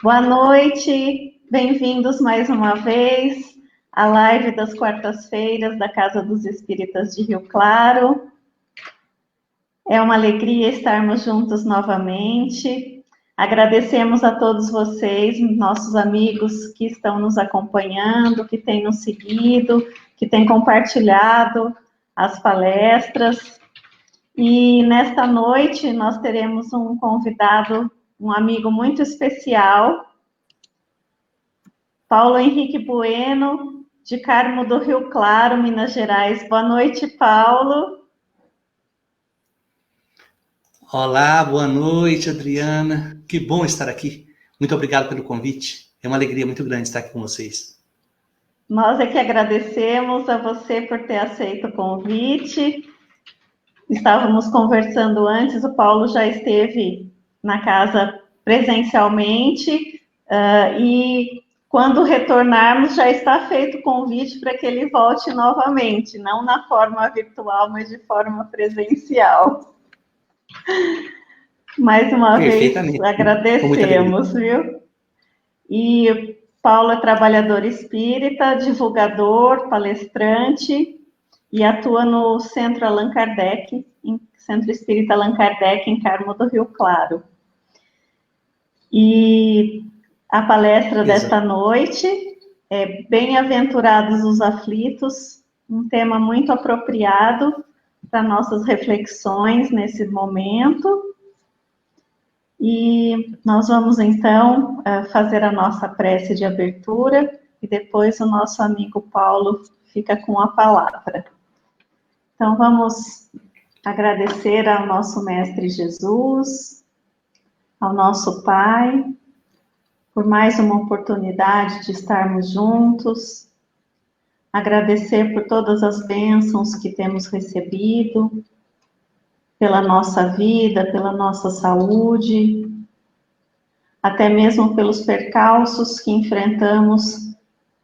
Boa noite, bem-vindos mais uma vez à live das quartas-feiras da Casa dos Espíritas de Rio Claro. É uma alegria estarmos juntos novamente. Agradecemos a todos vocês, nossos amigos que estão nos acompanhando, que têm nos seguido, que têm compartilhado as palestras. E nesta noite nós teremos um convidado, um amigo muito especial, Paulo Henrique Bueno, de Carmo do Rio Claro, Minas Gerais. Boa noite, Paulo. Olá, boa noite, Adriana. Que bom estar aqui. Muito obrigado pelo convite. É uma alegria muito grande estar aqui com vocês. Nós é que agradecemos a você por ter aceito o convite. Estávamos conversando antes, o Paulo já esteve na casa presencialmente e quando retornarmos já está feito o convite para que ele volte novamente, não na forma virtual, mas de forma presencial. Mais uma vez, agradecemos, viu? E Paulo é trabalhador espírita, divulgador, palestrante e atua no Centro Allan Kardec, Centro Espírita Allan Kardec, em Carmo do Rio Claro. E a palestra desta noite é Bem-aventurados os aflitos, um tema muito apropriado para nossas reflexões nesse momento. E nós vamos, então, fazer a nossa prece de abertura e depois o nosso amigo Paulo fica com a palavra. Então, vamos agradecer ao nosso Mestre Jesus, ao nosso Pai, por mais uma oportunidade de estarmos juntos, agradecer por todas as bênçãos que temos recebido, pela nossa vida, pela nossa saúde, até mesmo pelos percalços que enfrentamos,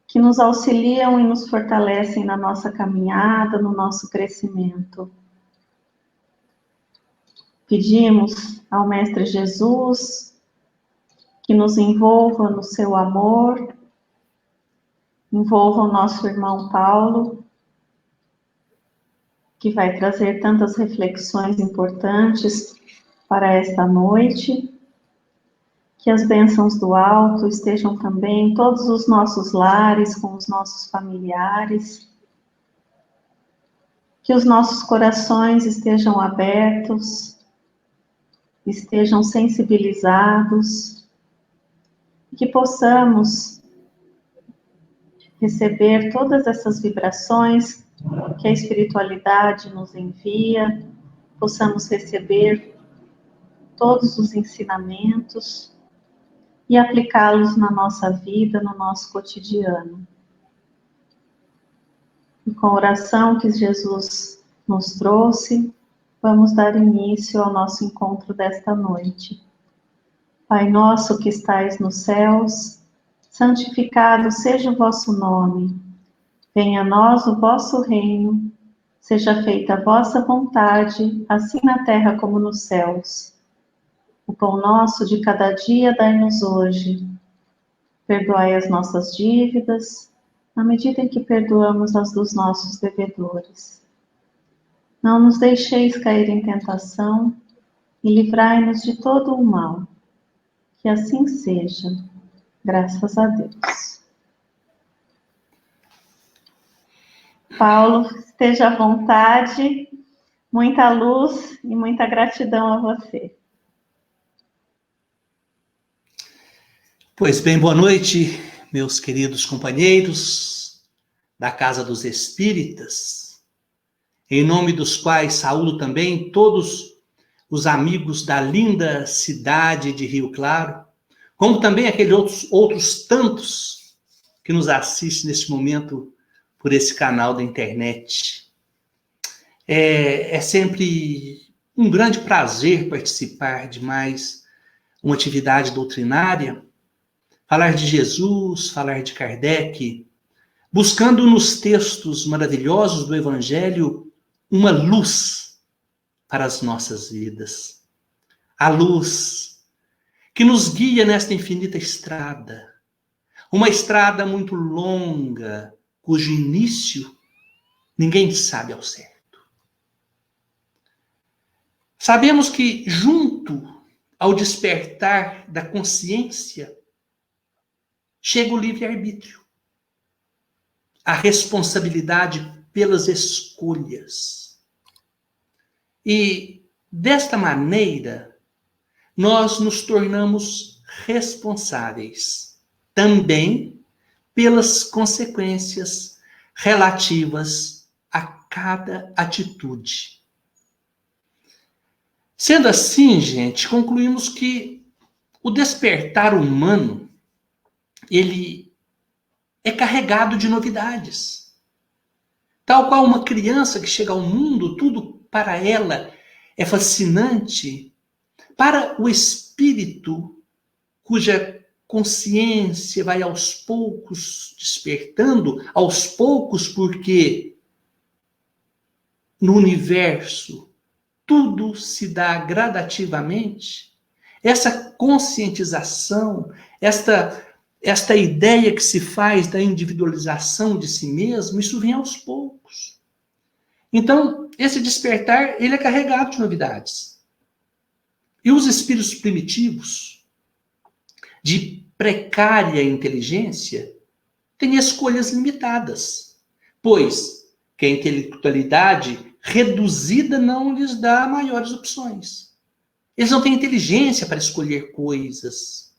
que nos auxiliam e nos fortalecem na nossa caminhada, no nosso crescimento. Pedimos ao Mestre Jesus que nos envolva no seu amor, envolva o nosso irmão Paulo, que vai trazer tantas reflexões importantes para esta noite. Que as bênçãos do alto estejam também em todos os nossos lares, com os nossos familiares. Que os nossos corações estejam abertos, estejam sensibilizados, que possamos receber todas essas vibrações que a espiritualidade nos envia, possamos receber todos os ensinamentos e aplicá-los na nossa vida, no nosso cotidiano. E com a oração que Jesus nos trouxe, vamos dar início ao nosso encontro desta noite. Pai nosso que estais nos céus, santificado seja o vosso nome. Venha a nós o vosso reino, seja feita a vossa vontade, assim na terra como nos céus. O pão nosso de cada dia dai-nos hoje. Perdoai as nossas dívidas, na medida em que perdoamos as dos nossos devedores. Não nos deixeis cair em tentação e livrai-nos de todo o mal. Que assim seja, graças a Deus. Paulo, esteja à vontade, muita luz e muita gratidão a você. Pois bem, boa noite, meus queridos companheiros da Casa dos Espíritas, em nome dos quais saúdo também todos os amigos da linda cidade de Rio Claro, como também aqueles outros tantos que nos assistem neste momento por esse canal da internet. É sempre um grande prazer participar de mais uma atividade doutrinária, falar de Jesus, falar de Kardec, buscando nos textos maravilhosos do Evangelho uma luz para as nossas vidas. A luz que nos guia nesta infinita estrada. Uma estrada muito longa, cujo início ninguém sabe ao certo. Sabemos que, junto ao despertar da consciência, chega o livre-arbítrio, a responsabilidade pelas escolhas. E, desta maneira, nós nos tornamos responsáveis também pelas consequências relativas a cada atitude. Sendo assim, gente, concluímos que o despertar humano, ele é carregado de novidades. Tal qual uma criança que chega ao mundo, tudo para ela é fascinante. Para o espírito, cuja consciência vai aos poucos despertando, aos poucos, porque no universo tudo se dá gradativamente, essa conscientização, esta ideia que se faz da individualização de si mesmo, isso vem aos poucos. Então, esse despertar, ele é carregado de novidades. E os espíritos primitivos, de precária inteligência, têm escolhas limitadas, pois que a intelectualidade reduzida não lhes dá maiores opções. Eles não têm inteligência para escolher coisas.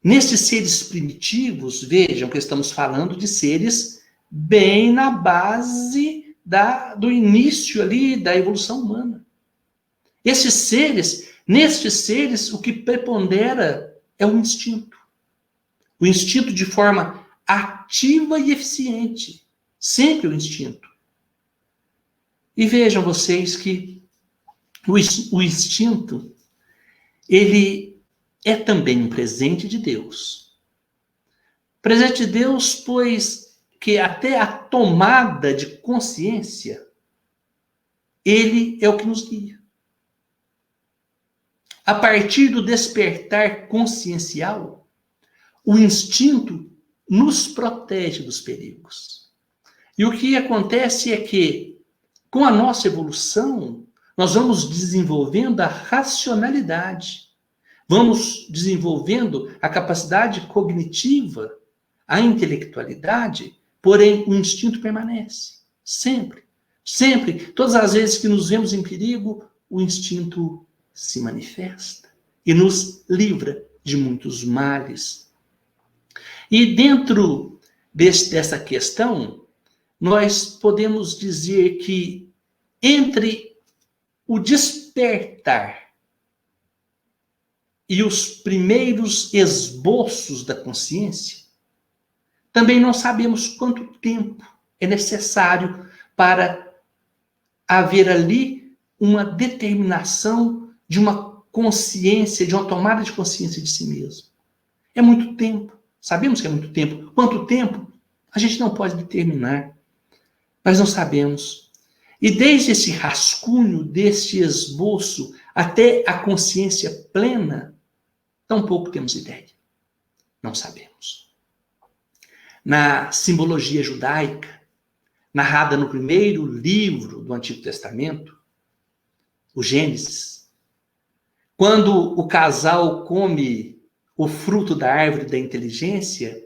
Nesses seres primitivos, vejam que estamos falando de seres bem na base do início ali da evolução humana. Nestes seres, o que prepondera é o instinto. O instinto de forma ativa e eficiente. Sempre o instinto. E vejam vocês que o instinto, ele é também um presente de Deus. Presente de Deus, pois que até a tomada de consciência, ele é o que nos guia. A partir do despertar consciencial, o instinto nos protege dos perigos. E o que acontece é que, com a nossa evolução, nós vamos desenvolvendo a racionalidade, vamos desenvolvendo a capacidade cognitiva, a intelectualidade, porém o instinto permanece, sempre. Sempre, todas as vezes que nos vemos em perigo, o instinto se manifesta e nos livra de muitos males. E dentro dessa questão, nós podemos dizer que entre o despertar e os primeiros esboços da consciência, também não sabemos quanto tempo é necessário para haver ali uma determinação de uma consciência, de uma tomada de consciência de si mesmo. É muito tempo. Sabemos que é muito tempo. Quanto tempo? A gente não pode determinar. Nós não sabemos. E desde esse rascunho, deste esboço, até a consciência plena, tampouco temos ideia. Não sabemos. Na simbologia judaica, narrada no primeiro livro do Antigo Testamento, o Gênesis, quando o casal come o fruto da árvore da inteligência,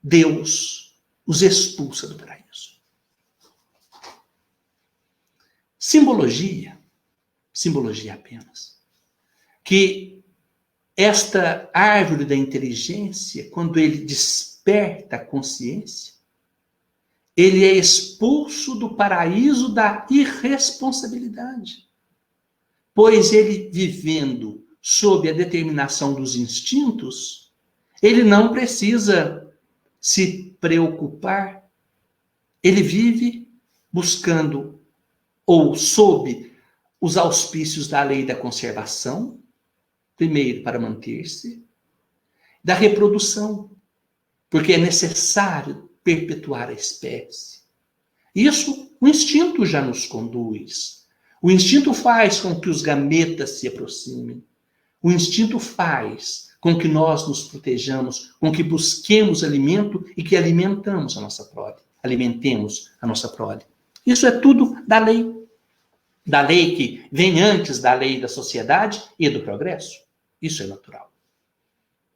Deus os expulsa do paraíso. Simbologia apenas, que esta árvore da inteligência, quando ele desperta a consciência, ele é expulso do paraíso da irresponsabilidade. Pois ele, vivendo sob a determinação dos instintos, ele não precisa se preocupar. Ele vive buscando ou sob os auspícios da lei da conservação, primeiro para manter-se, da reprodução, porque é necessário perpetuar a espécie. Isso o instinto já nos conduz. O instinto faz com que os gametas se aproximem. O instinto faz com que nós nos protejamos, com que busquemos alimento e que alimentamos a nossa prole. Alimentemos a nossa prole. Isso é tudo da lei. Da lei que vem antes da lei da sociedade e do progresso. Isso é natural.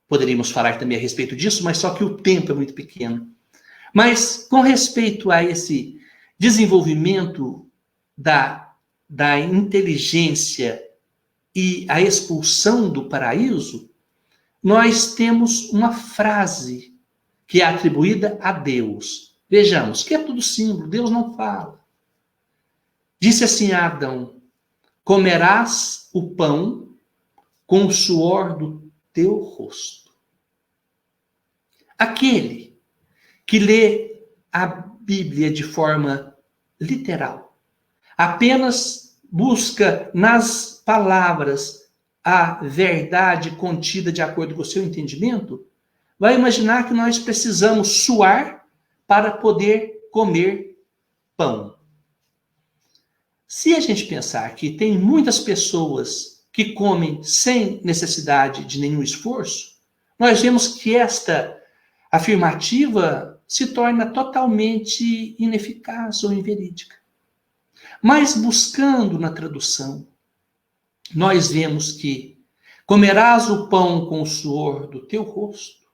Poderíamos falar também a respeito disso, mas só que o tempo é muito pequeno. Mas com respeito a esse desenvolvimento da inteligência e a expulsão do paraíso, nós temos uma frase que é atribuída a Deus. Vejamos, que é tudo símbolo, Deus não fala. Disse assim a Adão: comerás o pão com o suor do teu rosto. Aquele que lê a Bíblia de forma literal, apenas busca nas palavras a verdade contida de acordo com o seu entendimento, vai imaginar que nós precisamos suar para poder comer pão. Se a gente pensar que tem muitas pessoas que comem sem necessidade de nenhum esforço, nós vemos que esta afirmativa se torna totalmente ineficaz ou inverídica. Mas buscando na tradução, nós vemos que comerás o pão com o suor do teu rosto.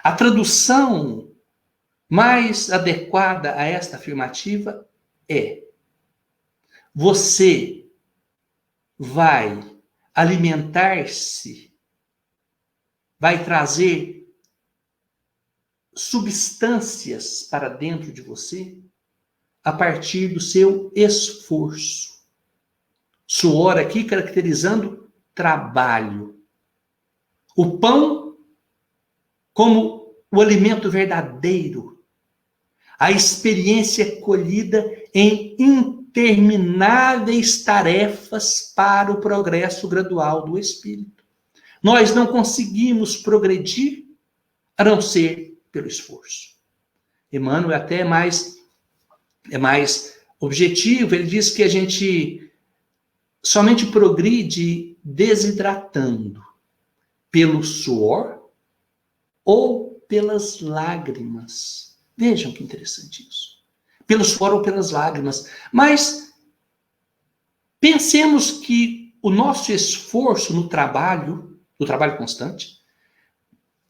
A tradução mais adequada a esta afirmativa é: você vai alimentar-se, vai trazer substâncias para dentro de você a partir do seu esforço. Suor aqui caracterizando trabalho. O pão como o alimento verdadeiro. A experiência colhida em intermináveis tarefas para o progresso gradual do espírito. Nós não conseguimos progredir a não ser pelo esforço. Emmanuel é mais objetivo, ele diz que a gente somente progride desidratando pelo suor ou pelas lágrimas. Vejam que interessante isso. Pelo suor ou pelas lágrimas. Mas pensemos que o nosso esforço no trabalho constante,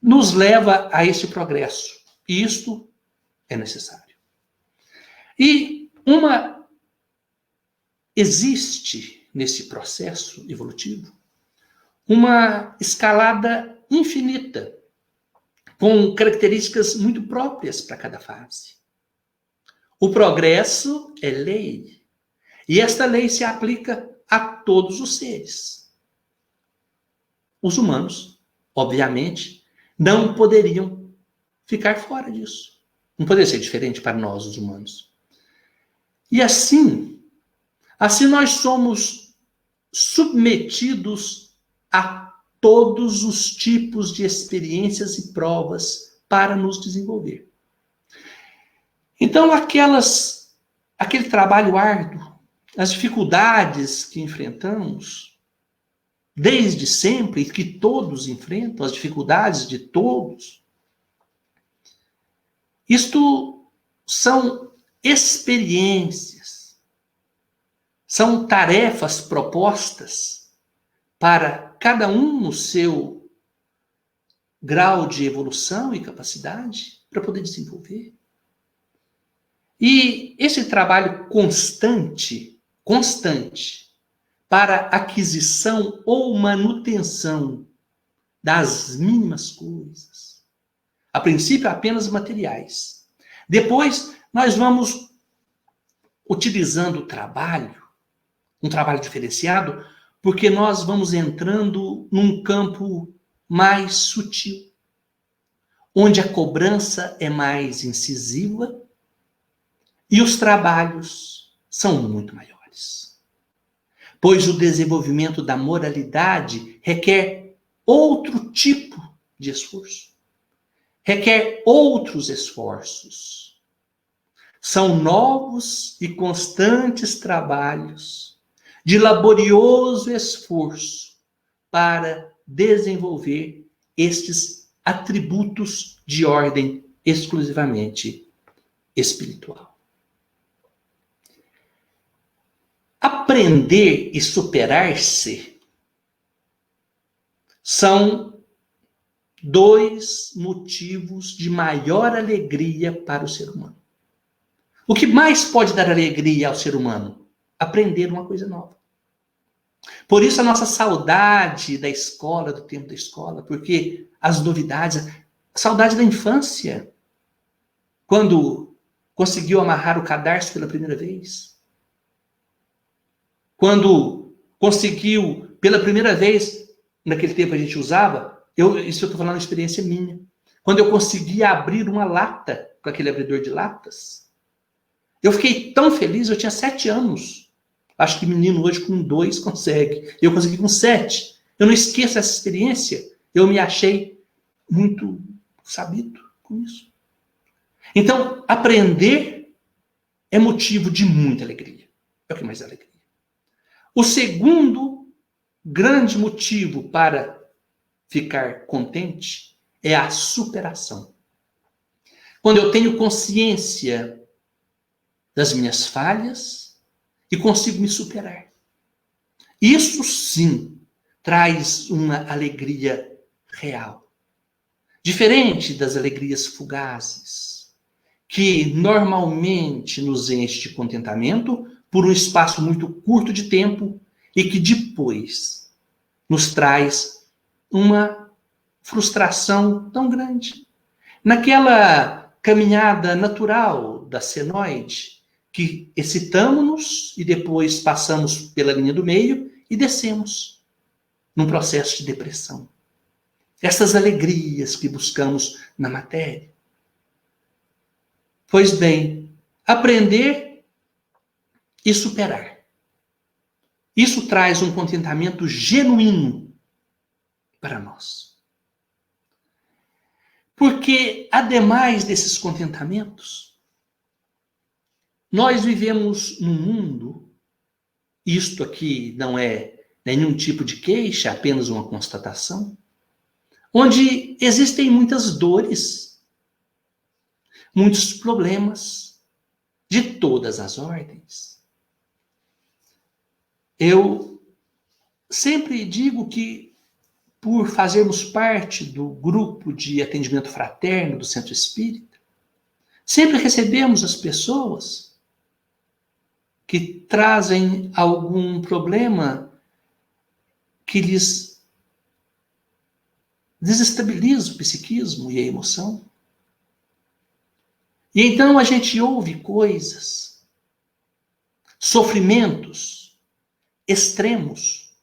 nos leva a esse progresso. E isto é necessário. E existe nesse processo evolutivo uma escalada infinita, com características muito próprias para cada fase. O progresso é lei, e esta lei se aplica a todos os seres. Os humanos, obviamente, não poderiam ficar fora disso. Não poderia ser diferente para nós, os humanos. E assim nós somos submetidos a todos os tipos de experiências e provas para nos desenvolver. Então, aquele trabalho árduo, as dificuldades que enfrentamos, desde sempre, que todos enfrentam, as dificuldades de todos, isto são experiências, são tarefas propostas para cada um no seu grau de evolução e capacidade para poder desenvolver. E esse trabalho constante, para aquisição ou manutenção das mínimas coisas, a princípio apenas materiais. Depois nós vamos utilizando o trabalho, um trabalho diferenciado, porque nós vamos entrando num campo mais sutil, onde a cobrança é mais incisiva e os trabalhos são muito maiores. Pois o desenvolvimento da moralidade requer outro tipo de esforço, requer outros esforços. São novos e constantes trabalhos de laborioso esforço para desenvolver estes atributos de ordem exclusivamente espiritual. Aprender e superar-se são 2 motivos de maior alegria para o ser humano. O que mais pode dar alegria ao ser humano? Aprender uma coisa nova. Por isso a nossa saudade da escola, do tempo da escola, porque as novidades, a saudade da infância, quando conseguiu amarrar o cadarço pela primeira vez, quando conseguiu, pela primeira vez, naquele tempo a gente usava, isso eu estou falando de experiência minha, quando eu conseguia abrir uma lata com aquele abridor de latas, eu fiquei tão feliz, eu tinha 7 anos. Acho que menino hoje com 2 consegue. Eu consegui com 7. Eu não esqueço essa experiência. Eu me achei muito sabido com isso. Então, aprender é motivo de muita alegria. É o que mais dá alegria. O segundo grande motivo para ficar contente é a superação. Quando eu tenho consciência das minhas falhas e consigo me superar. Isso sim traz uma alegria real. Diferente das alegrias fugazes, que normalmente nos enche de contentamento por um espaço muito curto de tempo e que depois nos traz uma frustração tão grande. Naquela caminhada natural da senoide, que excitamos-nos e depois passamos pela linha do meio e descemos num processo de depressão. Essas alegrias que buscamos na matéria. Pois bem, aprender e superar. Isso traz um contentamento genuíno para nós. Porque, ademais desses contentamentos, nós vivemos num mundo, isto aqui não é nenhum tipo de queixa, apenas uma constatação, onde existem muitas dores, muitos problemas, de todas as ordens. Eu sempre digo que, por fazermos parte do grupo de atendimento fraterno do Centro Espírita, sempre recebemos as pessoas que trazem algum problema que lhes desestabiliza o psiquismo e a emoção. E então a gente ouve coisas, sofrimentos extremos,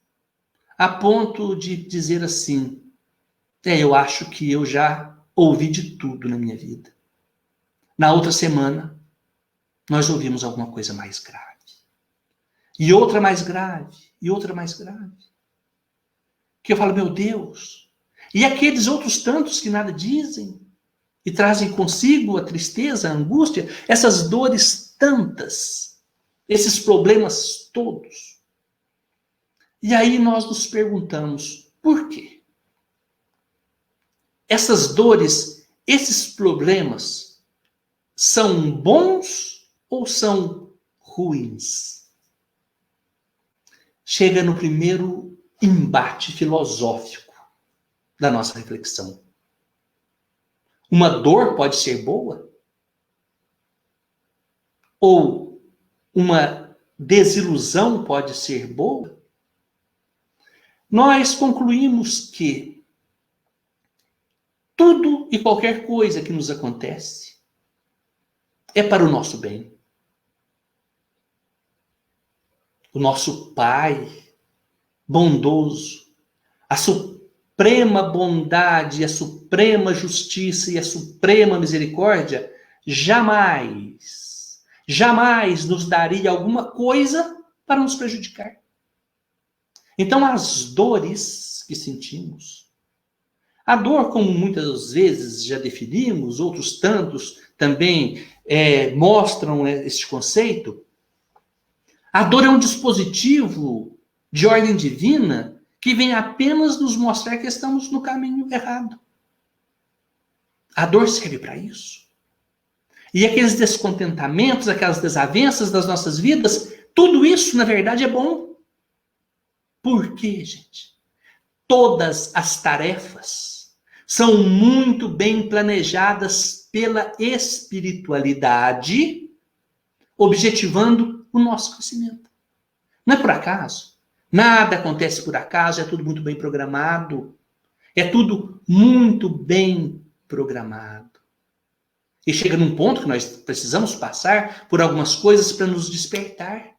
a ponto de dizer assim, eu acho que eu já ouvi de tudo na minha vida. Na outra semana, nós ouvimos alguma coisa mais grave. E outra mais grave, e outra mais grave. Que eu falo, meu Deus. E aqueles outros tantos que nada dizem e trazem consigo a tristeza, a angústia, essas dores tantas, esses problemas todos. E aí nós nos perguntamos, por quê? Essas dores, esses problemas, são bons ou são ruins? Chega no primeiro embate filosófico da nossa reflexão. Uma dor pode ser boa? Ou uma desilusão pode ser boa? Nós concluímos que tudo e qualquer coisa que nos acontece é para o nosso bem. O nosso Pai bondoso, a suprema bondade, a suprema justiça e a suprema misericórdia, jamais nos daria alguma coisa para nos prejudicar. Então, as dores que sentimos, a dor, como muitas vezes já definimos, outros tantos também mostram este conceito, a dor é um dispositivo de ordem divina que vem apenas nos mostrar que estamos no caminho errado. A dor serve para isso. E aqueles descontentamentos, aquelas desavenças das nossas vidas, tudo isso, na verdade, é bom. Por quê, gente? Todas as tarefas são muito bem planejadas pela espiritualidade, objetivando o nosso crescimento. Não é por acaso. Nada acontece por acaso, é tudo muito bem programado. É tudo muito bem programado. E chega num ponto que nós precisamos passar por algumas coisas para nos despertar.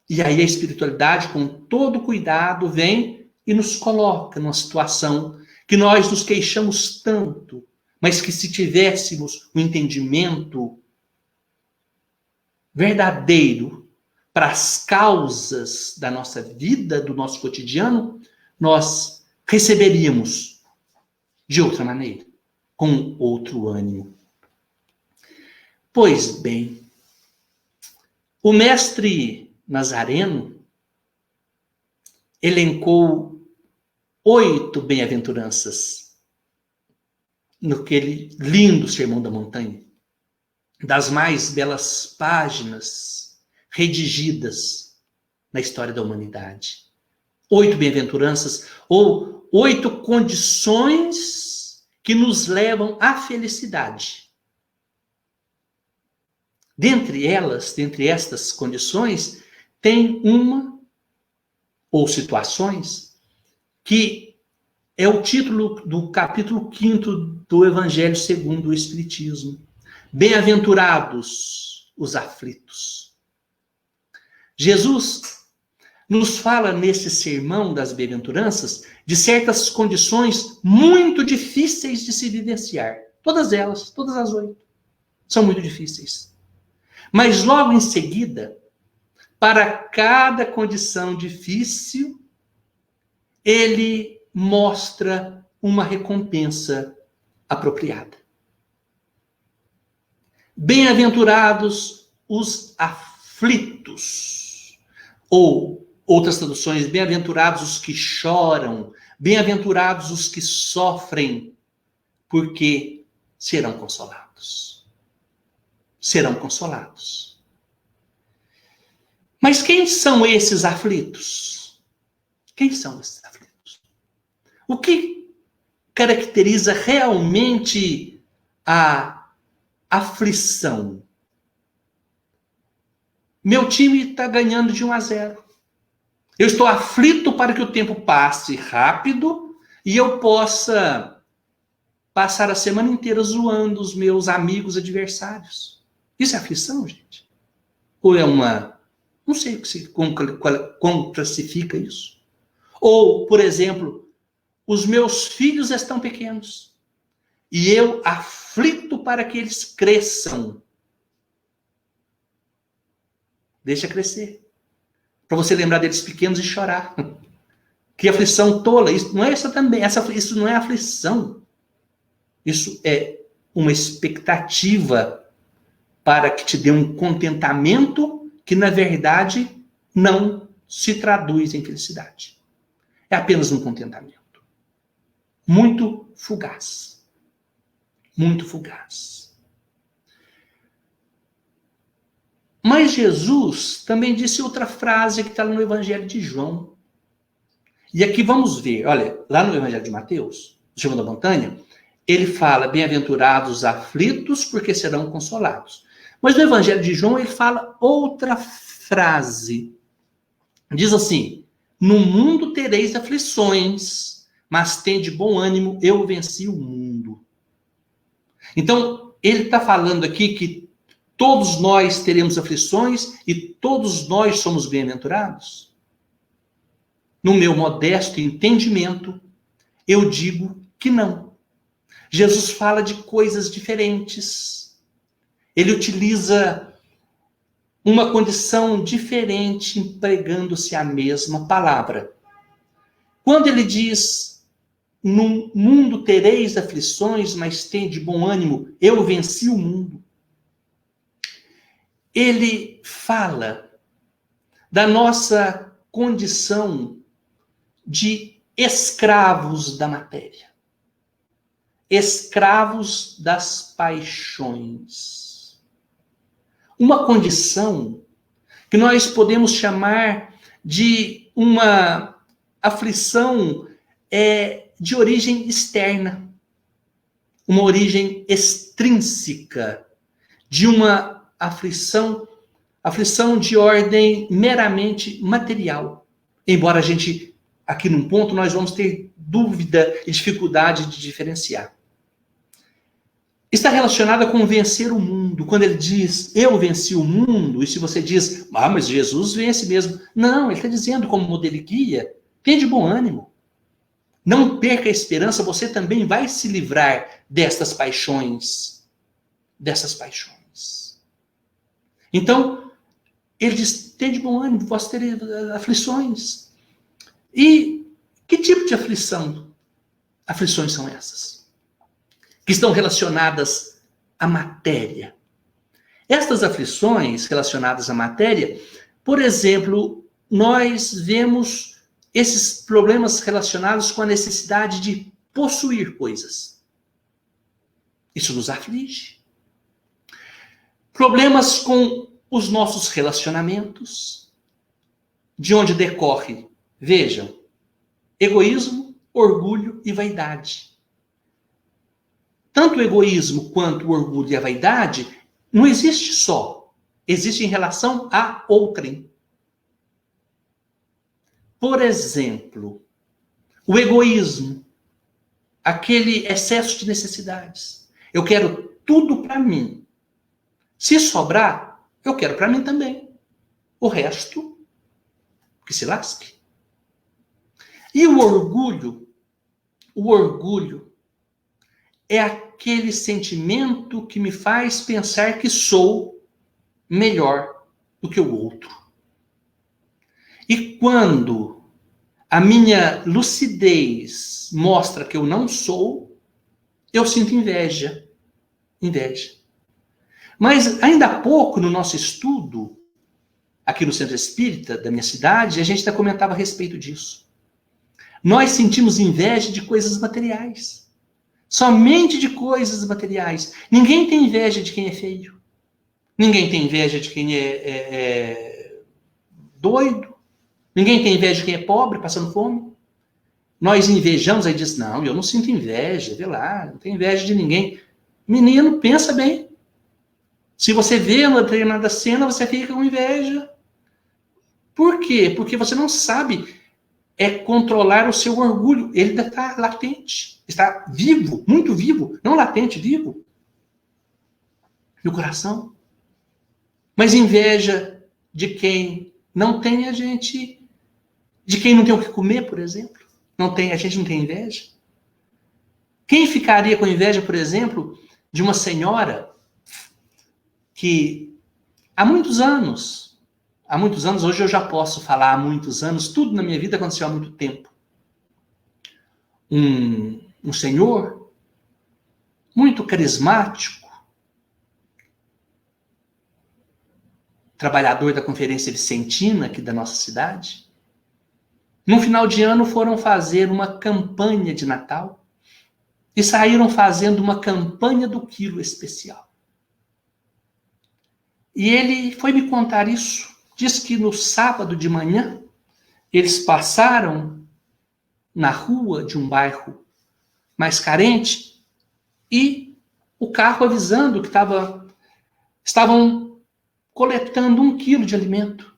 E aí a espiritualidade, com todo cuidado, vem e nos coloca numa situação que nós nos queixamos tanto, mas que se tivéssemos um entendimento verdadeiro para as causas da nossa vida, do nosso cotidiano, nós receberíamos de outra maneira, com outro ânimo. Pois bem, o mestre Nazareno elencou 8 bem-aventuranças naquele lindo Sermão da Montanha, das mais belas páginas redigidas na história da humanidade. 8 bem-aventuranças, ou 8 condições que nos levam à felicidade. Dentre estas condições, tem uma, ou situações, que é o título do capítulo 5º do Evangelho segundo o Espiritismo. Bem-aventurados os aflitos. Jesus nos fala nesse sermão das bem-aventuranças de certas condições muito difíceis de se vivenciar. Todas elas, todas as 8, são muito difíceis. Mas logo em seguida, para cada condição difícil, ele mostra uma recompensa apropriada. Bem-aventurados os aflitos, ou outras traduções, bem-aventurados os que choram, bem-aventurados os que sofrem, porque serão consolados. Serão consolados. Mas quem são esses aflitos? Quem são esses aflitos? O que caracteriza realmente a aflição? Meu time está ganhando de 1-0. Eu estou aflito para que o tempo passe rápido e eu possa passar a semana inteira zoando os meus amigos adversários. Isso é aflição, gente? Ou é uma... Não sei como classifica isso. Ou, por exemplo, os meus filhos estão pequenos e eu aflito para que eles cresçam. Deixa crescer. Para você lembrar deles pequenos e chorar. Que aflição tola. Isso não é essa também. Isso não é aflição. Isso é uma expectativa para que te dê um contentamento que, na verdade, não se traduz em felicidade. É apenas um contentamento. Muito fugaz. Muito fugaz. Mas Jesus também disse outra frase que está no Evangelho de João. E aqui vamos ver, olha, lá no Evangelho de Mateus, no Sermão da Montanha, ele fala, bem-aventurados os aflitos, porque serão consolados. Mas no Evangelho de João, ele fala outra frase. Diz assim, no mundo tereis aflições, mas tende bom ânimo, eu venci o mundo. Então, ele está falando aqui que todos nós teremos aflições e todos nós somos bem-aventurados? No meu modesto entendimento, eu digo que não. Jesus fala de coisas diferentes. Ele utiliza uma condição diferente, empregando-se a mesma palavra. Quando ele diz, no mundo tereis aflições, mas tende bom ânimo, eu venci o mundo. Ele fala da nossa condição de escravos da matéria, escravos das paixões. Uma condição que nós podemos chamar de uma aflição de origem externa, uma origem extrínseca, de uma aflição de ordem meramente material. Embora a gente, aqui num ponto, nós vamos ter dúvida e dificuldade de diferenciar. Está relacionada com vencer o mundo. Quando ele diz, eu venci o mundo, e se você diz, mas Jesus vence mesmo. Não, ele está dizendo como modelo e guia, tenha de bom ânimo. Não perca a esperança, você também vai se livrar destas paixões. Dessas paixões. Então, ele diz, tenha de bom ânimo, posso ter aflições. E que tipo de aflições são essas? Que estão relacionadas à matéria. Estas aflições relacionadas à matéria, por exemplo, nós vemos esses problemas relacionados com a necessidade de possuir coisas. Isso nos aflige. Problemas com os nossos relacionamentos, de onde decorre, vejam, egoísmo, orgulho e vaidade. Tanto o egoísmo quanto o orgulho e a vaidade não existe só. Existe em relação a outrem. Por exemplo, o egoísmo, aquele excesso de necessidades. Eu quero tudo para mim. Se sobrar, eu quero para mim também. O resto, que se lasque. E o orgulho é aquele sentimento que me faz pensar que sou melhor do que o outro. E quando a minha lucidez mostra que eu não sou, eu sinto inveja. Inveja. Mas ainda há pouco, no nosso estudo, aqui no Centro Espírita da minha cidade, a gente até comentava a respeito disso. Nós sentimos inveja de coisas materiais. Somente de coisas materiais. Ninguém tem inveja de quem é feio. Ninguém tem inveja de quem é doido. Ninguém tem inveja de quem é pobre, passando fome. Nós invejamos, aí diz, não, eu não sinto inveja, vê lá, não tenho inveja de ninguém. Menino, pensa bem. Se você vê uma determinada cena, você fica com inveja. Por quê? Porque você não sabe controlar o seu orgulho. Ele está latente. Está vivo, muito vivo. Não latente, vivo. No coração. Mas inveja de quem não tem de quem não tem o que comer, por exemplo. A gente não tem inveja. Quem ficaria com inveja, por exemplo, de uma senhora que há muitos anos, hoje eu já posso falar há muitos anos, tudo na minha vida aconteceu há muito tempo. Um senhor muito carismático, trabalhador da Conferência Vicentina, aqui da nossa cidade. No final de ano foram fazer uma campanha de Natal e saíram fazendo uma campanha do quilo especial. E ele foi me contar isso. Diz que no sábado de manhã, eles passaram na rua de um bairro mais carente e o carro avisando que estavam coletando 1 quilo de alimento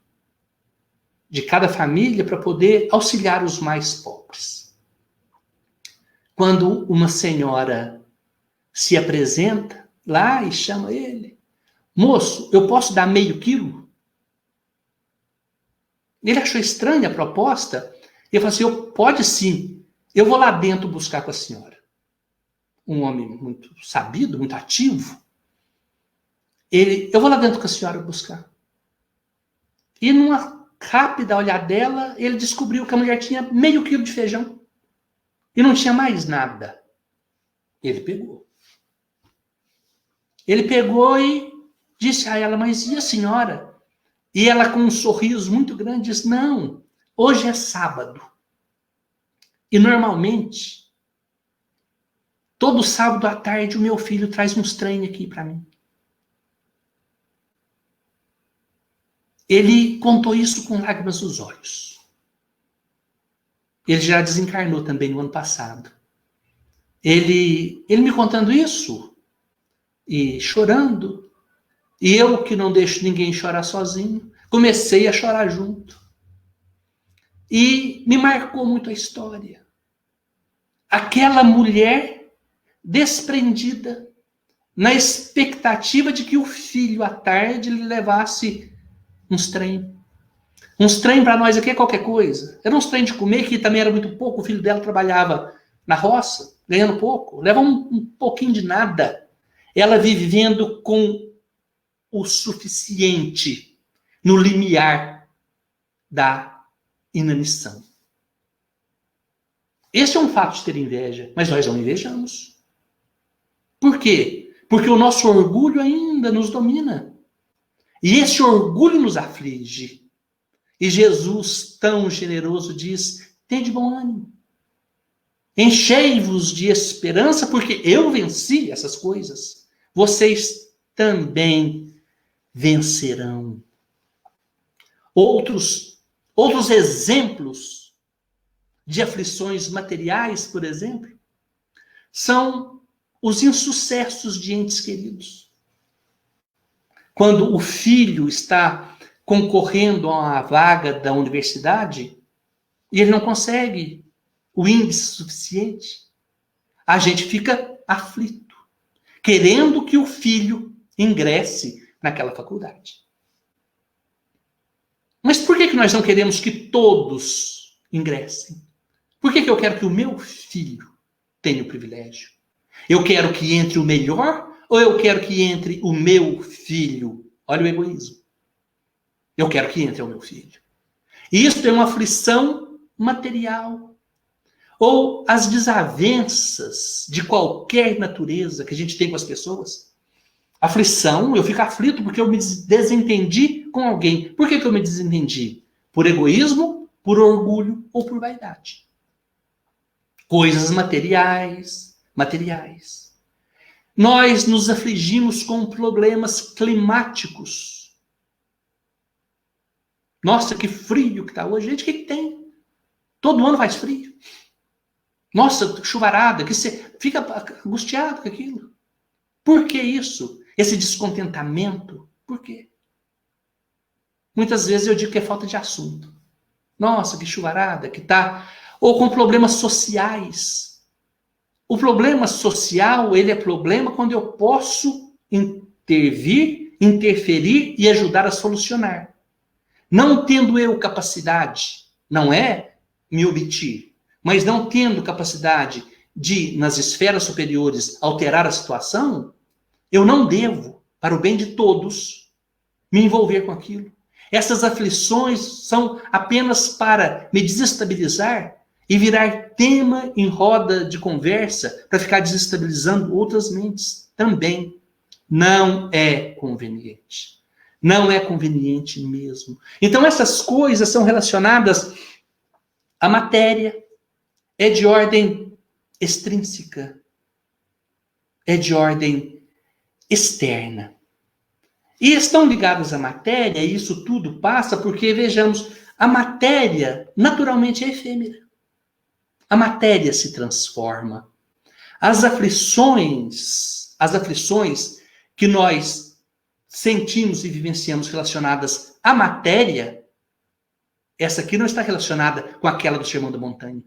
de cada família para poder auxiliar os mais pobres. Quando uma senhora se apresenta lá e chama ele, moço, eu posso dar meio quilo? Ele achou estranha a proposta. Ele falou assim, pode sim. Eu vou lá dentro buscar com a senhora. Um homem muito sabido, muito ativo. Eu vou lá dentro com a senhora buscar. E numa rápida olhadela, ele descobriu que a mulher tinha meio quilo de feijão. E não tinha mais nada. Ele pegou. Ele pegou e disse a ela, mas e a senhora? E ela, com um sorriso muito grande, disse, não, hoje é sábado. E normalmente, todo sábado à tarde, o meu filho traz uns trem aqui para mim. Ele contou isso com lágrimas nos olhos. Ele já desencarnou também no ano passado. Ele me contando isso, e chorando, e eu que não deixo ninguém chorar sozinho, comecei a chorar junto. E me marcou muito a história. Aquela mulher desprendida, na expectativa de que o filho, à tarde, lhe levasse uns trem. Uns trem para nós aqui é qualquer coisa. Era uns trem de comer, que também era muito pouco. O filho dela trabalhava na roça, ganhando pouco. Leva um pouquinho de nada. Ela vivendo com o suficiente no limiar da inanição. Esse é um fato de ter inveja, mas nós não invejamos. Por quê? Porque o nosso orgulho ainda nos domina. E esse orgulho nos aflige. E Jesus, tão generoso, diz: tende bom ânimo. Enchei-vos de esperança, porque eu venci essas coisas. Vocês também vencerão. Outros exemplos de aflições materiais, por exemplo, são os insucessos de entes queridos. Quando o filho está concorrendo a uma vaga da universidade e ele não consegue o índice suficiente, a gente fica aflito, querendo que o filho ingresse naquela faculdade. Mas por que nós não queremos que todos ingressem? Por que eu quero que o meu filho tenha o privilégio? Eu quero que entre o melhor ou eu quero que entre o meu filho? Olha o egoísmo. Eu quero que entre o meu filho. Isso é uma aflição material. Ou as desavenças de qualquer natureza que a gente tem com as pessoas. Aflição, eu fico aflito porque eu me desentendi com alguém. Por que eu me desentendi? Por egoísmo, por orgulho ou por vaidade. Coisas materiais. Nós nos afligimos com problemas climáticos. Nossa, que frio que está hoje. Gente, o que tem? Todo ano faz frio. Nossa, chuvarada, que você fica angustiado com aquilo. Por que isso? Esse descontentamento? Por quê? Muitas vezes eu digo que é falta de assunto. Nossa, que chuvarada que tá. Ou com problemas sociais. O problema social, ele é problema quando eu posso intervir, interferir e ajudar a solucionar. Não tendo eu capacidade, não é me omitir, mas não tendo capacidade de, nas esferas superiores, alterar a situação, eu não devo, para o bem de todos, me envolver com aquilo. Essas aflições são apenas para me desestabilizar e virar tema em roda de conversa para ficar desestabilizando outras mentes. Também não é conveniente. Não é conveniente mesmo. Então essas coisas são relacionadas à matéria. É de ordem extrínseca. É de ordem externa. E estão ligadas à matéria, e isso tudo passa porque, vejamos, a matéria naturalmente é efêmera. A matéria se transforma. As aflições que nós sentimos e vivenciamos relacionadas à matéria, essa aqui não está relacionada com aquela do Sermão da Montanha.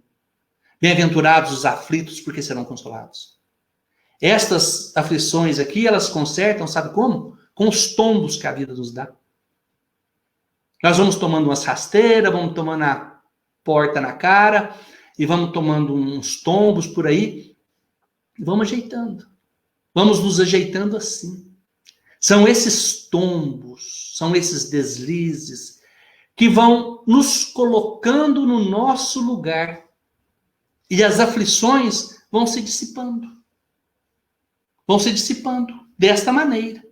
Bem-aventurados os aflitos, porque serão consolados. Estas aflições aqui, elas consertam, sabe como? Com os tombos que a vida nos dá. Nós vamos tomando umas rasteiras, vamos tomando a porta na cara, e vamos tomando uns tombos por aí, e vamos ajeitando. Vamos nos ajeitando assim. São esses tombos, são esses deslizes, que vão nos colocando no nosso lugar. E as aflições vão se dissipando. Vão se dissipando desta maneira.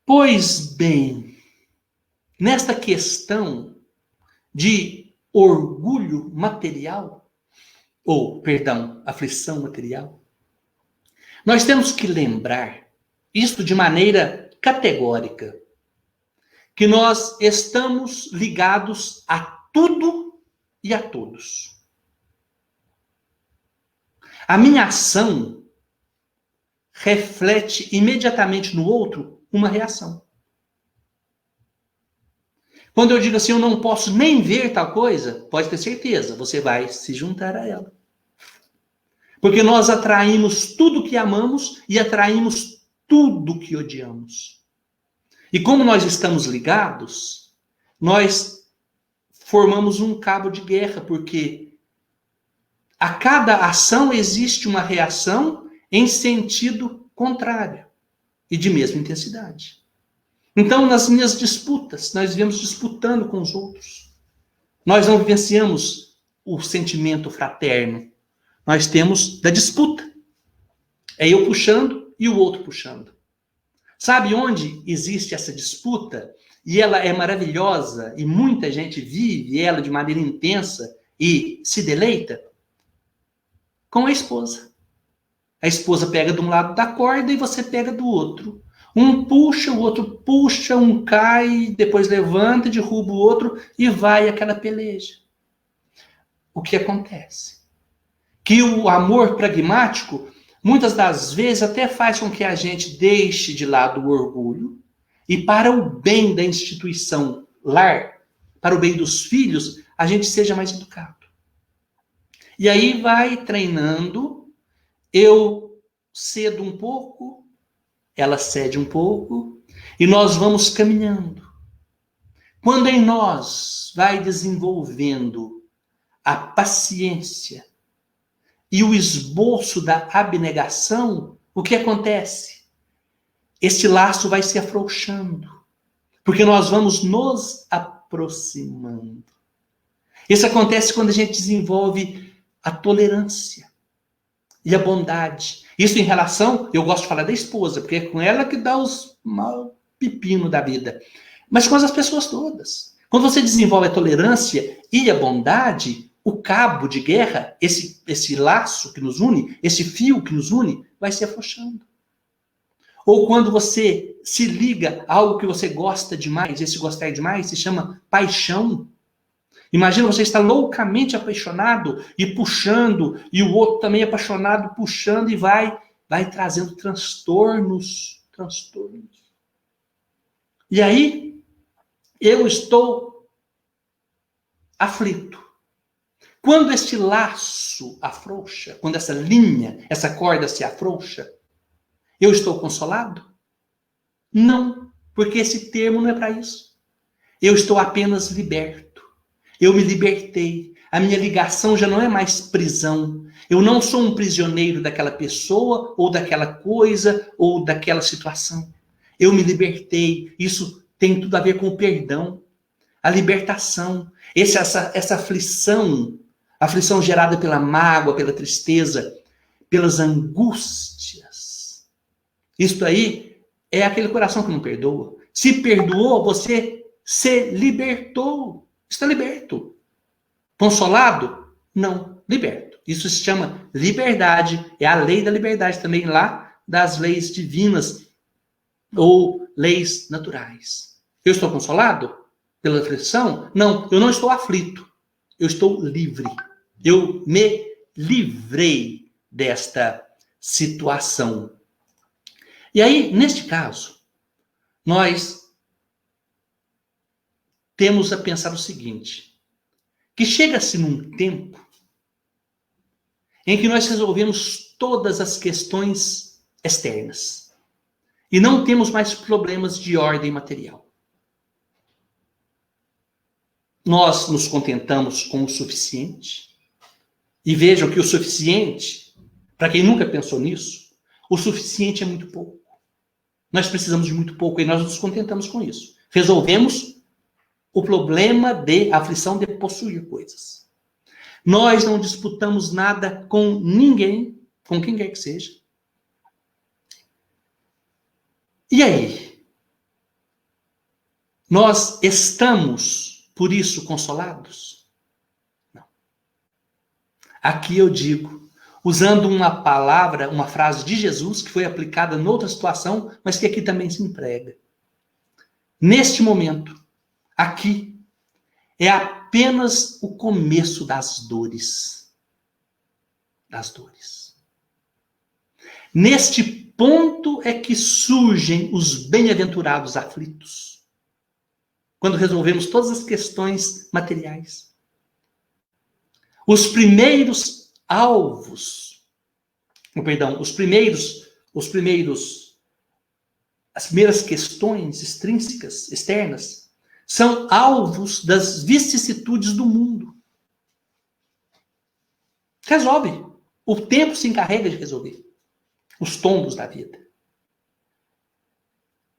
Pois bem, nesta questão de orgulho material, ou, perdão, aflição material, nós temos que lembrar, isto de maneira categórica, que nós estamos ligados a tudo e a todos. A minha ação reflete imediatamente no outro uma reação. Quando eu digo assim, eu não posso nem ver tal coisa, pode ter certeza, você vai se juntar a ela. Porque nós atraímos tudo que amamos e atraímos tudo que odiamos. E como nós estamos ligados, nós formamos um cabo de guerra, porque a cada ação existe uma reação em sentido contrário e de mesma intensidade. Então, nas minhas disputas, nós vivemos disputando com os outros. Nós não vivenciamos o sentimento fraterno. Nós temos da disputa. É eu puxando e o outro puxando. Sabe onde existe essa disputa? E ela é maravilhosa e muita gente vive ela de maneira intensa e se deleita? Com a esposa. A esposa pega de um lado da corda e você pega do outro. Um puxa, o outro puxa, um cai, depois levanta, derruba o outro e vai aquela peleja. O que acontece? Que o amor pragmático, muitas das vezes, até faz com que a gente deixe de lado o orgulho e para o bem da instituição lar, para o bem dos filhos, a gente seja mais educado. E aí vai treinando, eu cedo um pouco, ela cede um pouco, e nós vamos caminhando. Quando em nós vai desenvolvendo a paciência e o esboço da abnegação, o que acontece? Esse laço vai se afrouxando, porque nós vamos nos aproximando. Isso acontece quando a gente desenvolve a tolerância e a bondade. Isso em relação, eu gosto de falar da esposa, porque é com ela que dá os mal pepino da vida. Mas com as pessoas todas. Quando você desenvolve a tolerância e a bondade, o cabo de guerra, esse laço que nos une, esse fio que nos une, vai se afrouxando. Ou quando você se liga a algo que você gosta demais, esse gostar demais se chama paixão. Imagina você estar loucamente apaixonado e puxando, e o outro também apaixonado, puxando, e vai trazendo transtornos. E aí, eu estou aflito. Quando este laço afrouxa, quando essa linha, essa corda se afrouxa, eu estou consolado? Não, porque esse termo não é para isso. Eu estou apenas liberto. Eu me libertei. A minha ligação já não é mais prisão. Eu não sou um prisioneiro daquela pessoa, ou daquela coisa, ou daquela situação. Eu me libertei. Isso tem tudo a ver com o perdão, a libertação. Essa aflição gerada pela mágoa, pela tristeza, pelas angústias. Isto aí é aquele coração que não perdoa. Se perdoou, você se libertou. Está liberto. Consolado? Não, liberto. Isso se chama liberdade. É a lei da liberdade também lá das leis divinas ou leis naturais. Eu estou consolado pela aflição? Não, eu não estou aflito. Eu estou livre. Eu me livrei desta situação. E aí, neste caso, nós temos a pensar o seguinte, que chega-se num tempo em que nós resolvemos todas as questões externas e não temos mais problemas de ordem material. Nós nos contentamos com o suficiente e vejam que o suficiente, para quem nunca pensou nisso, o suficiente é muito pouco. Nós precisamos de muito pouco e nós nos contentamos com isso. Resolvemos o problema de aflição de possuir coisas. Nós não disputamos nada com ninguém, com quem quer que seja. E aí? Nós estamos, por isso, consolados? Aqui eu digo, usando uma palavra, uma frase de Jesus, que foi aplicada em outra situação, mas que aqui também se emprega. Neste momento, aqui, é apenas o começo das dores. Das dores. Neste ponto é que surgem os bem-aventurados aflitos. Quando resolvemos todas as questões materiais. Os primeiros alvos, as primeiras questões extrínsecas, externas, são alvos das vicissitudes do mundo. Resolve. O tempo se encarrega de resolver os tombos da vida.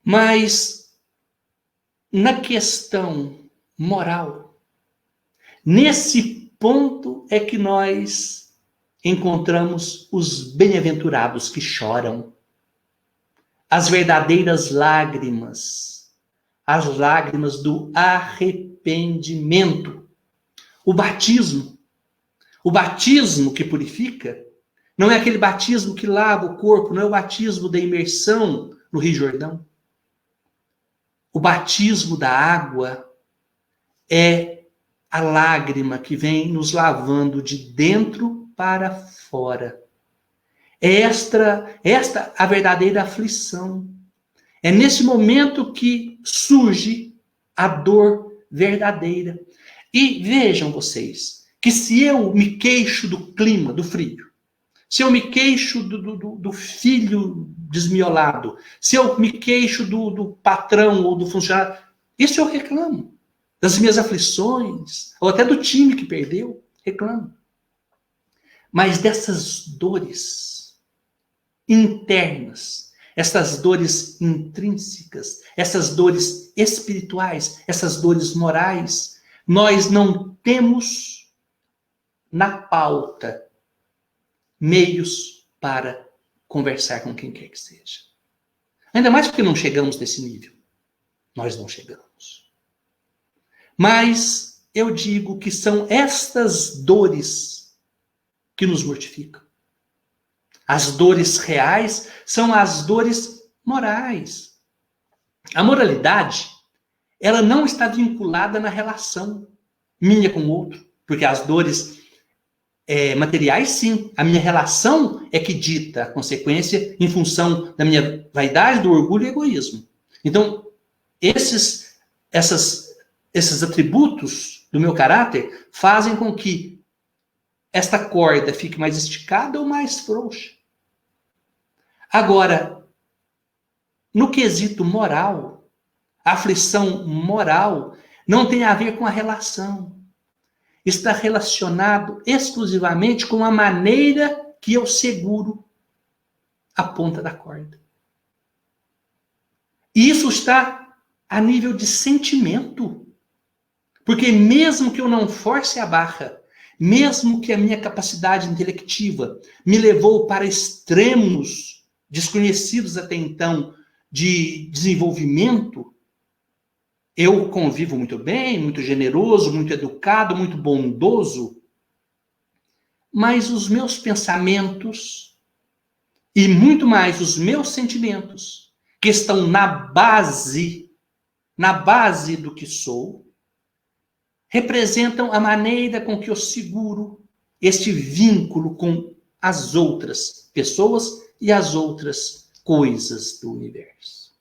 Mas, na questão moral, nesse ponto é que nós encontramos os bem-aventurados que choram. As verdadeiras lágrimas. As lágrimas do arrependimento. O batismo. O batismo que purifica não é aquele batismo que lava o corpo, não é o batismo da imersão no Rio Jordão. O batismo da água é a lágrima que vem nos lavando de dentro para fora. É esta a verdadeira aflição. É nesse momento que surge a dor verdadeira. E vejam vocês, que se eu me queixo do clima, do frio, se eu me queixo do filho desmiolado, se eu me queixo do patrão ou do funcionário, isso eu reclamo. Das minhas aflições, ou até do time que perdeu, reclamo. Mas dessas dores internas, essas dores intrínsecas, essas dores espirituais, essas dores morais, nós não temos na pauta meios para conversar com quem quer que seja. Ainda mais porque não chegamos nesse nível. Nós não chegamos. Mas eu digo que são estas dores que nos mortificam. As dores reais são as dores morais. A moralidade, ela não está vinculada na relação minha com o outro, porque as dores materiais, sim. A minha relação é que dita a consequência em função da minha vaidade, do orgulho e egoísmo. Então, esses atributos do meu caráter fazem com que esta corda fique mais esticada ou mais frouxa. Agora, no quesito moral, a aflição moral não tem a ver com a relação. Está relacionado exclusivamente com a maneira que eu seguro a ponta da corda. E isso está a nível de sentimento. Porque mesmo que eu não force a barra, mesmo que a minha capacidade intelectiva me levou para extremos desconhecidos até então de desenvolvimento, eu convivo muito bem, muito generoso, muito educado, muito bondoso, mas os meus pensamentos e muito mais os meus sentimentos, que estão na base do que sou, representam a maneira com que eu seguro este vínculo com as outras pessoas e as outras coisas do universo.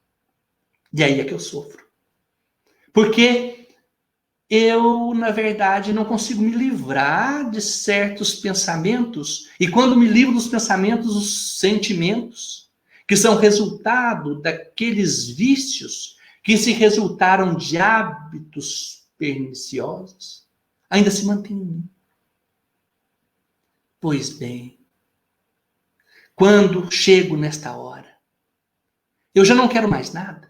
E aí é que eu sofro. Porque eu, na verdade, não consigo me livrar de certos pensamentos. E quando me livro dos pensamentos, os sentimentos, que são resultado daqueles vícios que se resultaram de hábitos perniciosos, ainda se mantêm em mim. Pois bem, quando chego nesta hora, eu já não quero mais nada.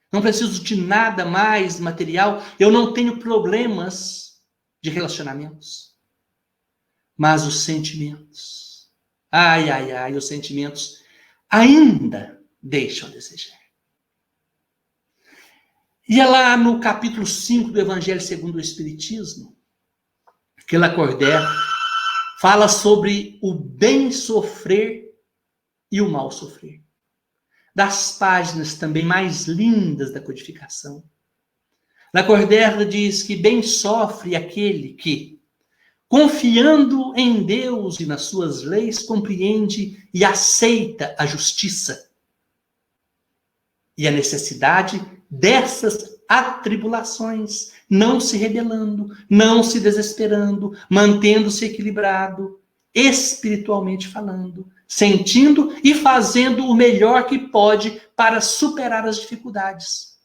Não preciso de nada mais material. Eu não tenho problemas de relacionamentos. Mas os sentimentos, os sentimentos ainda deixam a desejar. E é lá no capítulo 5 do Evangelho segundo o Espiritismo que Lacordaire fala sobre o bem sofrer e o mal sofrer. Das páginas também mais lindas da codificação. Lacordaire diz que bem sofre aquele que, confiando em Deus e nas suas leis, compreende e aceita a justiça e a necessidade dessas atribulações, não se rebelando, não se desesperando, mantendo-se equilibrado, espiritualmente falando, sentindo e fazendo o melhor que pode para superar as dificuldades.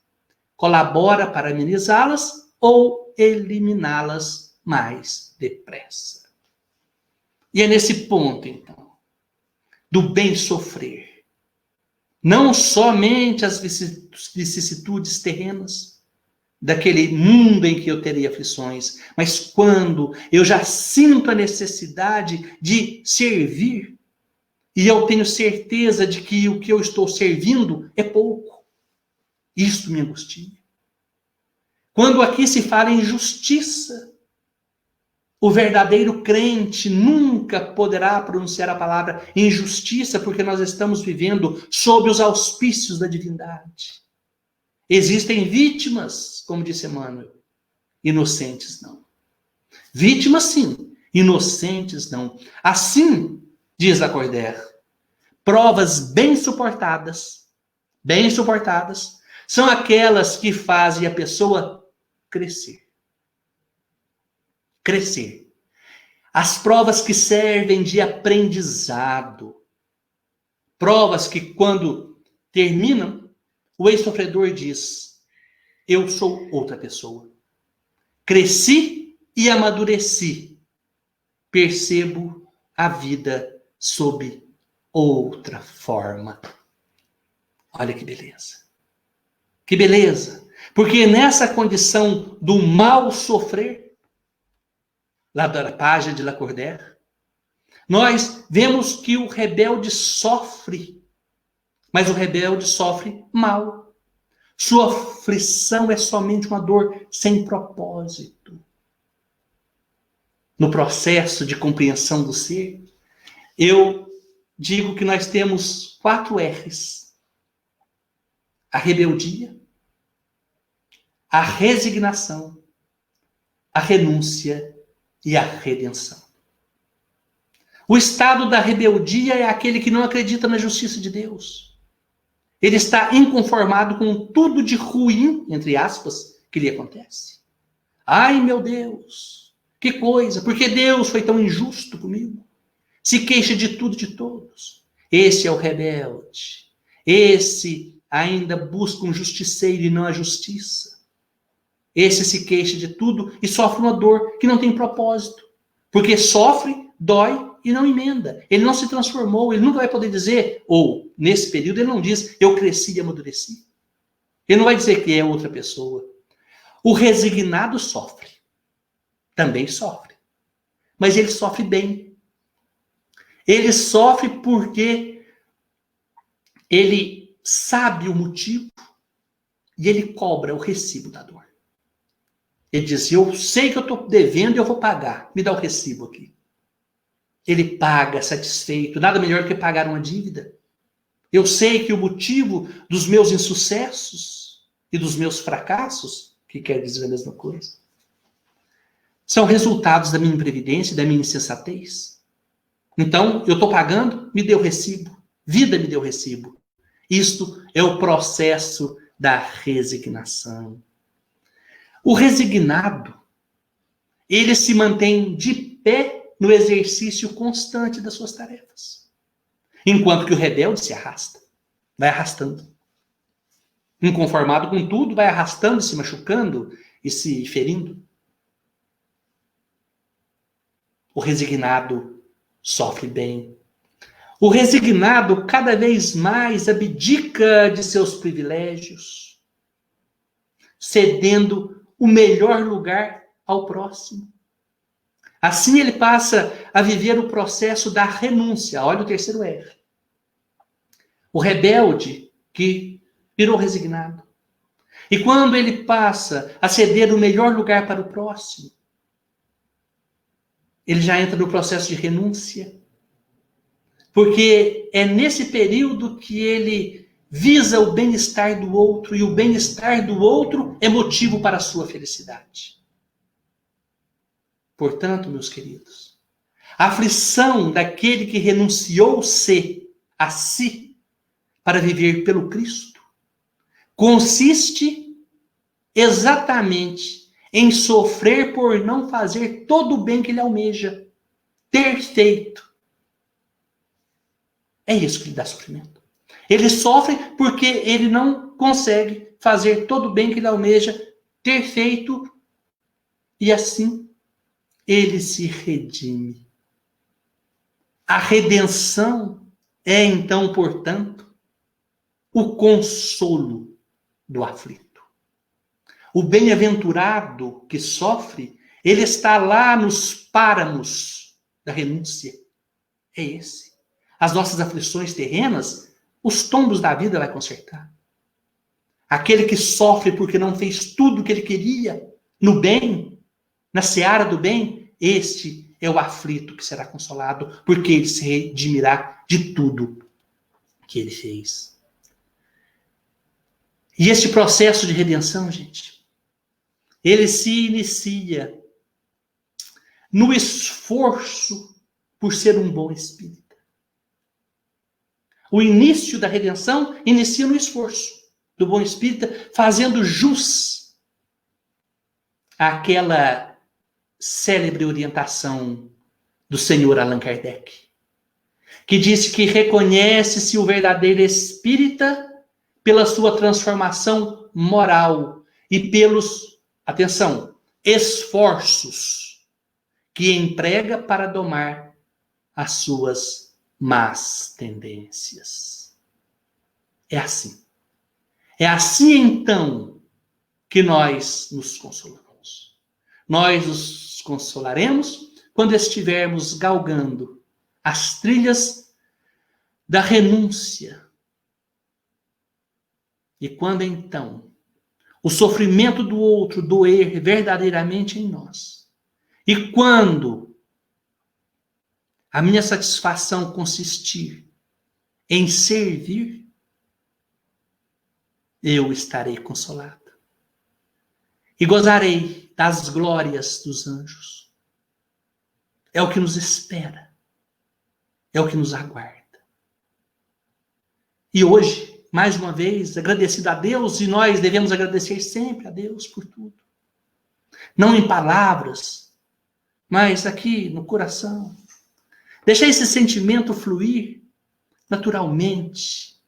Colabora para amenizá-las ou eliminá-las mais depressa. E é nesse ponto, então, do bem sofrer. Não somente as vicissitudes terrenas, daquele mundo em que eu terei aflições, mas quando eu já sinto a necessidade de servir, e eu tenho certeza de que o que eu estou servindo é pouco. Isto me angustia. Quando aqui se fala em justiça, o verdadeiro crente nunca poderá pronunciar a palavra injustiça, porque nós estamos vivendo sob os auspícios da divindade. Existem vítimas, como disse Emmanuel, inocentes não. Vítimas sim, inocentes não. Assim, diz Lacordaire, provas bem suportadas, são aquelas que fazem a pessoa crescer. Crescer. As provas que servem de aprendizado. Provas que, quando terminam, o ex-sofredor diz: eu sou outra pessoa. Cresci e amadureci. Percebo a vida sob outra forma. Olha que beleza. Que beleza. Porque nessa condição do mal sofrer, lá da página de Lacordaire, nós vemos que o rebelde sofre, mas o rebelde sofre mal. Sua aflição é somente uma dor sem propósito. No processo de compreensão do ser, eu digo que nós temos 4 R's. A rebeldia, a resignação, a renúncia e a redenção. O estado da rebeldia é aquele que não acredita na justiça de Deus. Ele está inconformado com tudo de ruim, entre aspas, que lhe acontece. Ai, meu Deus, que coisa, por que Deus foi tão injusto comigo? Se queixa de tudo e de todos. Esse é o rebelde. Esse ainda busca um justiceiro e não a justiça. Esse se queixa de tudo e sofre uma dor que não tem propósito. Porque sofre, dói e não emenda. Ele não se transformou, ele nunca vai poder dizer, ou nesse período ele não diz, eu cresci e amadureci. Ele não vai dizer que é outra pessoa. O resignado sofre. Também sofre. Mas ele sofre bem. Ele sofre porque ele sabe o motivo e ele cobra o recibo da dor. Ele diz, eu sei que eu estou devendo e eu vou pagar. Me dá o recibo aqui. Ele paga satisfeito. Nada melhor que pagar uma dívida. Eu sei que o motivo dos meus insucessos e dos meus fracassos, que quer dizer a mesma coisa, são resultados da minha imprevidência e da minha insensatez. Então, eu estou pagando, me deu recibo. Vida me deu recibo. Isto é o processo da resignação. O resignado, ele se mantém de pé no exercício constante das suas tarefas. Enquanto que o rebelde se arrasta, vai arrastando. Inconformado com tudo, vai arrastando, se machucando e se ferindo. O resignado sofre bem. O resignado cada vez mais abdica de seus privilégios, cedendo o melhor lugar ao próximo. Assim ele passa a viver o processo da renúncia. Olha o terceiro R. O rebelde que virou resignado. E quando ele passa a ceder o melhor lugar para o próximo, ele já entra no processo de renúncia. Porque é nesse período que ele visa o bem-estar do outro, e o bem-estar do outro é motivo para a sua felicidade. Portanto, meus queridos, a aflição daquele que renunciou-se a si para viver pelo Cristo consiste exatamente em sofrer por não fazer todo o bem que ele almeja ter feito. É isso que lhe dá sofrimento. Ele sofre porque ele não consegue fazer todo o bem que ele almeja ter feito, e assim ele se redime. A redenção é, então, portanto, o consolo do aflito. O bem-aventurado que sofre, ele está lá nos páramos da renúncia. É esse. As nossas aflições terrenas, os tombos da vida vai consertar. Aquele que sofre porque não fez tudo o que ele queria no bem, na seara do bem, este é o aflito que será consolado, porque ele se redimirá de tudo que ele fez. E este processo de redenção, gente, ele se inicia no esforço por ser um bom espírita. O início da redenção inicia no esforço do bom espírita, fazendo jus àquela célebre orientação do senhor Allan Kardec, que disse que reconhece-se o verdadeiro espírita pela sua transformação moral e pelos, atenção, esforços que emprega para domar as suas más tendências. É assim. É assim, então, que nós nos consolamos. Nós nos consolaremos quando estivermos galgando as trilhas da renúncia. E quando, então, o sofrimento do outro doer verdadeiramente em nós. E quando a minha satisfação consistir em servir, eu estarei consolado. E gozarei das glórias dos anjos. É o que nos espera. É o que nos aguarda. E hoje, mais uma vez, agradecido a Deus, e nós devemos agradecer sempre a Deus por tudo. Não em palavras, mas aqui no coração. Deixar esse sentimento fluir naturalmente,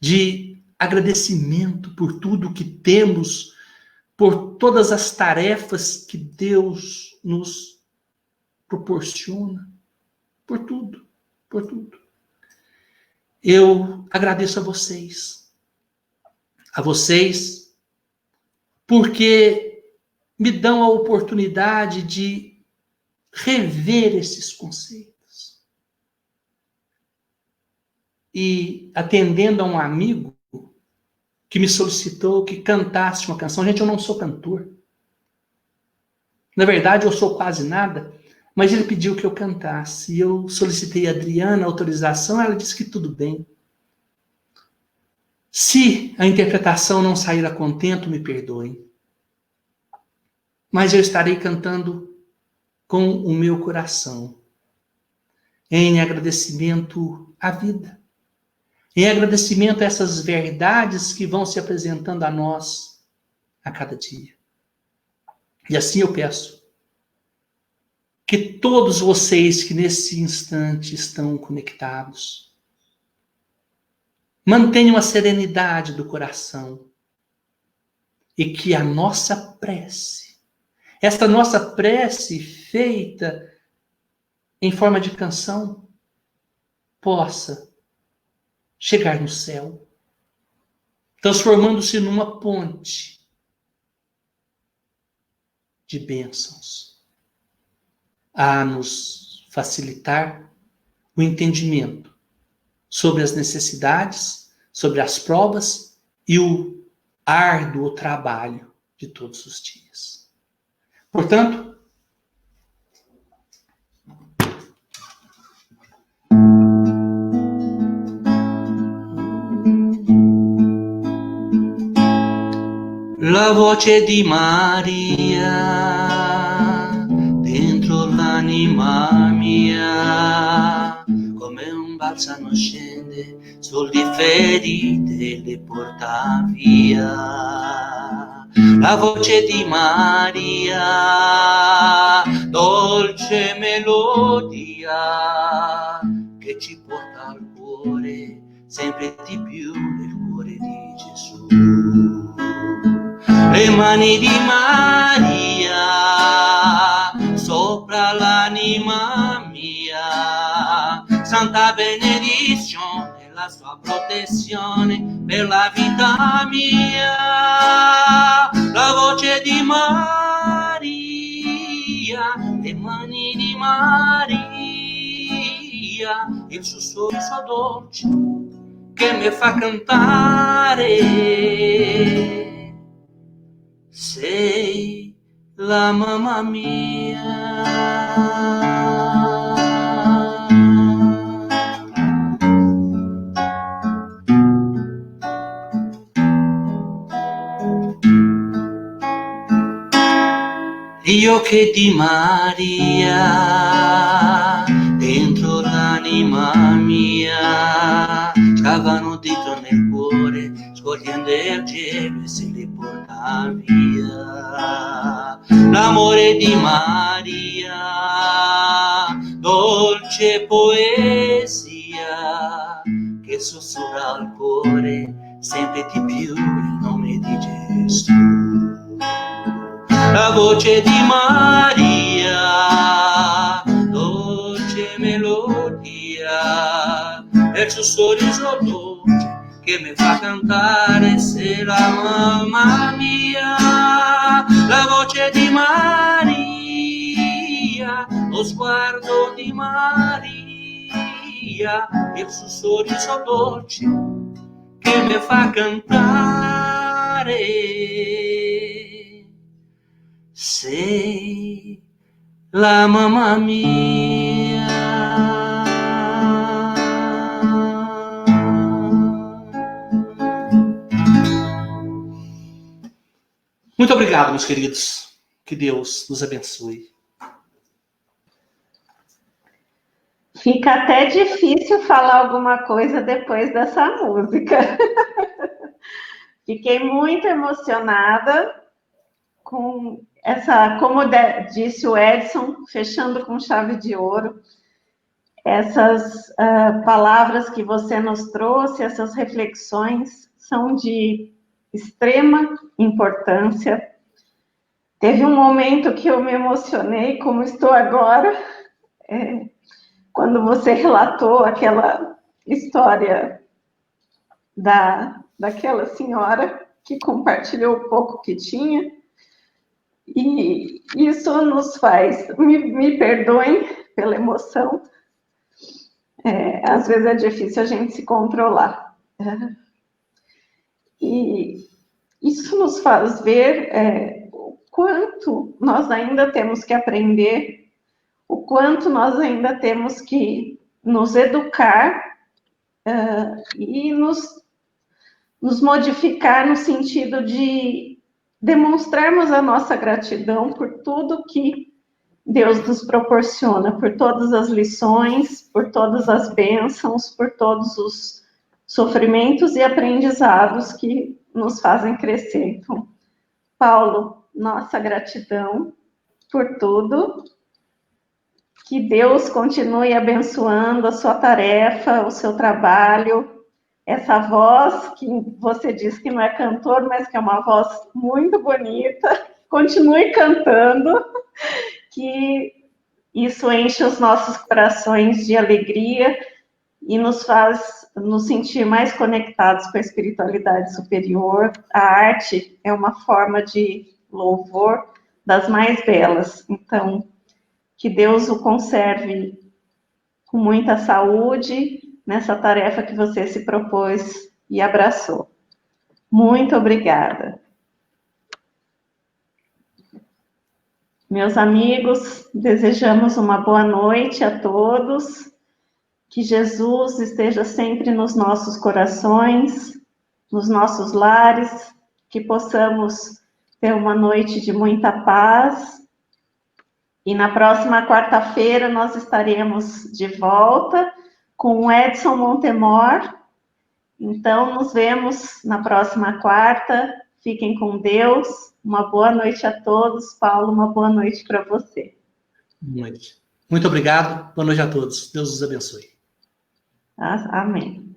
de agradecimento por tudo que temos, por todas as tarefas que Deus nos proporciona, por tudo, por tudo. Eu agradeço a vocês, porque me dão a oportunidade de rever esses conceitos. E atendendo a um amigo que me solicitou que cantasse uma canção. Gente, eu não sou cantor. Na verdade, eu sou quase nada, mas ele pediu que eu cantasse. E eu solicitei a Adriana a autorização, ela disse que tudo bem. Se a interpretação não sair a contento, me perdoem. Mas eu estarei cantando com o meu coração, em agradecimento à vida, em agradecimento a essas verdades que vão se apresentando a nós a cada dia. E assim eu peço que todos vocês que nesse instante estão conectados, mantenham a serenidade do coração e que a nossa prece, esta nossa prece feita em forma de canção, possa chegar no céu, transformando-se numa ponte de bênçãos, a nos facilitar o entendimento sobre as necessidades, sobre as provas e o árduo trabalho de todos os dias. Portanto, La voce di Maria dentro l'anima mia, come un balsamo scende sulle ferite e le porta via. La voce di Maria, dolce melodia, che ci porta al cuore, sempre di più nel cuore di Gesù. Le mani di Maria sopra l'anima mia, santa benedizione, la sua protezione per la vita mia. La voce di Maria, le mani di Maria, il suo sorriso dolce che mi fa cantare. Sei la mamma mia. Gli occhi di Maria dentro l'anima mia scavano dentro nel cuore, scorrendo il gelo e se li porta via. L'amore di Maria, dolce poesia che sussurra al cuore sempre di più il nome di Gesù. La voce di Maria, dolce melodia, il suo sorriso dolce che mi fa cantare, sei la mamma mia. La voce di Maria, lo sguardo di Maria, il suo sorriso dolce che mi fa cantare. Sei la mamma mia. Muito obrigado, meus queridos. Que Deus nos abençoe. Fica até difícil falar alguma coisa depois dessa música. Fiquei muito emocionada com essa, como disse o Edson, fechando com chave de ouro, essas palavras que você nos trouxe, essas reflexões são de extrema importância. Teve um momento que eu me emocionei, como estou agora, quando você relatou aquela história daquela senhora que compartilhou o pouco que tinha. E isso nos faz, me perdoem pela emoção, às vezes é difícil a gente se controlar. E isso nos faz ver o quanto nós ainda temos que aprender, o quanto nós ainda temos que nos educar e nos modificar no sentido de demonstrarmos a nossa gratidão por tudo que Deus nos proporciona, por todas as lições, por todas as bênçãos, por todos os sofrimentos e aprendizados que nos fazem crescer. Então, Paulo, nossa gratidão por tudo. Que Deus continue abençoando a sua tarefa, o seu trabalho, essa voz que você diz que não é cantor, mas que é uma voz muito bonita. Continue cantando, que isso enche os nossos corações de alegria e nos faz nos sentir mais conectados com a espiritualidade superior. A arte é uma forma de louvor das mais belas. Então, que Deus o conserve com muita saúde nessa tarefa que você se propôs e abraçou. Muito obrigada. Meus amigos, desejamos uma boa noite a todos. Que Jesus esteja sempre nos nossos corações, nos nossos lares, que possamos ter uma noite de muita paz. E na próxima quarta-feira nós estaremos de volta com o Edson Montemor. Então, nos vemos na próxima quarta. Fiquem com Deus. Uma boa noite a todos. Paulo, uma boa noite para você. Muito obrigado. Boa noite a todos. Deus os abençoe. Amém.